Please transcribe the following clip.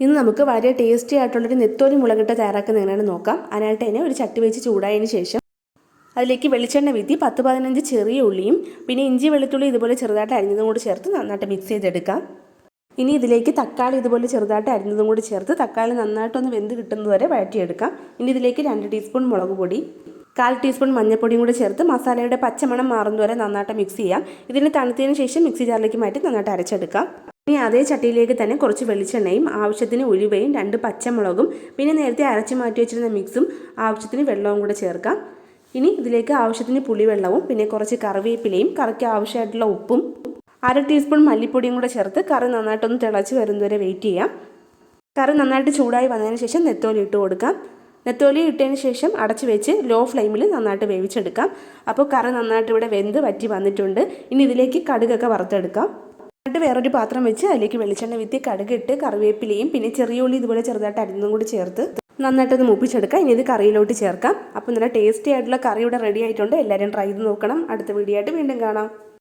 ഇന്ന് നമുക്ക് വളരെ ടേസ്റ്റി ആയിട്ടുള്ളൊരു നെത്തോലി മുളകിട്ട് തയ്യാറാക്കുന്നത് എങ്ങനെയാണെന്ന് നോക്കാം. അതിനായിട്ട് തന്നെ ഒരു ചട്ടി വെച്ച് ചൂടായതിന് ശേഷം അതിലേക്ക് വെളിച്ചെണ്ണ വീത്തി 10-15 ചെറിയ ഉള്ളിയും പിന്നെ ഇഞ്ചി വെളുത്തുള്ളി ഇതുപോലെ ചെറുതായിട്ട് അരിഞ്ഞതും കൂടി ചേർത്ത് നന്നായിട്ട് മിക്സ് ചെയ്തെടുക്കാം. ഇനി ഇതിലേക്ക് തക്കാളി ഇതുപോലെ ചെറുതായിട്ട് അരിഞ്ഞതും കൂടി ചേർത്ത് തക്കാളി നന്നായിട്ടൊന്ന് വെന്ത് കിട്ടുന്നത് വരെ വഴറ്റിയെടുക്കാം. ഇനി ഇതിലേക്ക് 2 ടീസ്പൂൺ മുളക് പൊടി, 1/4 ടീസ്പൂൺ മഞ്ഞൾപ്പൊടിയും കൂടി ചേർത്ത് മസാലയുടെ പച്ചമണം മാറുന്നതുവരെ നന്നായിട്ട് മിക്സ് ചെയ്യാം. ഇതിന് തണുത്തതിന് ശേഷം മിക്സി ജാറിലേക്ക് മാറ്റി നന്നായിട്ട് അരച്ചെടുക്കാം. ഇനി അതേ ചട്ടിയിലേക്ക് തന്നെ കുറച്ച് വെളിച്ചെണ്ണയും ആവശ്യത്തിന് ഉലുവയും 2 പച്ചമുളകും പിന്നെ നേരത്തെ അരച്ച് മാറ്റി വെച്ചിരുന്ന മിക്സും ആവശ്യത്തിന് വെള്ളവും കൂടെ ചേർക്കാം. ഇനി ഇതിലേക്ക് ആവശ്യത്തിന് പുളിവെള്ളവും പിന്നെ കുറച്ച് കറിവേപ്പിലയും കറിക്ക് ആവശ്യമായിട്ടുള്ള ഉപ്പും 1/2 ടീസ്പൂൺ മല്ലിപ്പൊടിയും കൂടെ ചേർത്ത് കറി നന്നായിട്ടൊന്ന് തിളച്ച് വരുന്നതുവരെ വെയിറ്റ് ചെയ്യാം. കറി നന്നായിട്ട് ചൂടായി വന്നതിന് ശേഷം നെത്തോലി ഇട്ട് കൊടുക്കാം. നെത്തോലി ഇട്ടതിന് ശേഷം അടച്ച് വെച്ച് ലോ ഫ്ലെയിമിൽ നന്നായിട്ട് വേവിച്ചെടുക്കാം. അപ്പോൾ കറി നന്നായിട്ട് ഇവിടെ വെന്ത് വറ്റി വന്നിട്ടുണ്ട്. ഇനി ഇതിലേക്ക് കടുകൊക്കെ വറുത്തെടുക്കാം. എന്നിട്ട് വേറൊരു പാത്രം വെച്ച് അതിലേക്ക് വെളിച്ചെണ്ണ വിത്തി കടുകിട്ട് കറിവേപ്പിലയും പിന്നെ ചെറിയ ഉള്ളി ഇതുപോലെ ചെറുതായിട്ട് അരിഞ്ഞതും കൂടി ചേർത്ത് നന്നായിട്ടൊന്ന് മൂപ്പിച്ചെടുക്കാം. ഇനി ഇത് കറിയിലോട്ട് ചേർക്കാം. അപ്പോൾ നല്ല ടേസ്റ്റി ആയിട്ടുള്ള കറി ഇവിടെ റെഡി ആയിട്ടുണ്ട്. എല്ലാവരും ട്രൈ ചെയ്ത് നോക്കണം. അടുത്ത വീഡിയോ ആയിട്ട് വീണ്ടും കാണാം.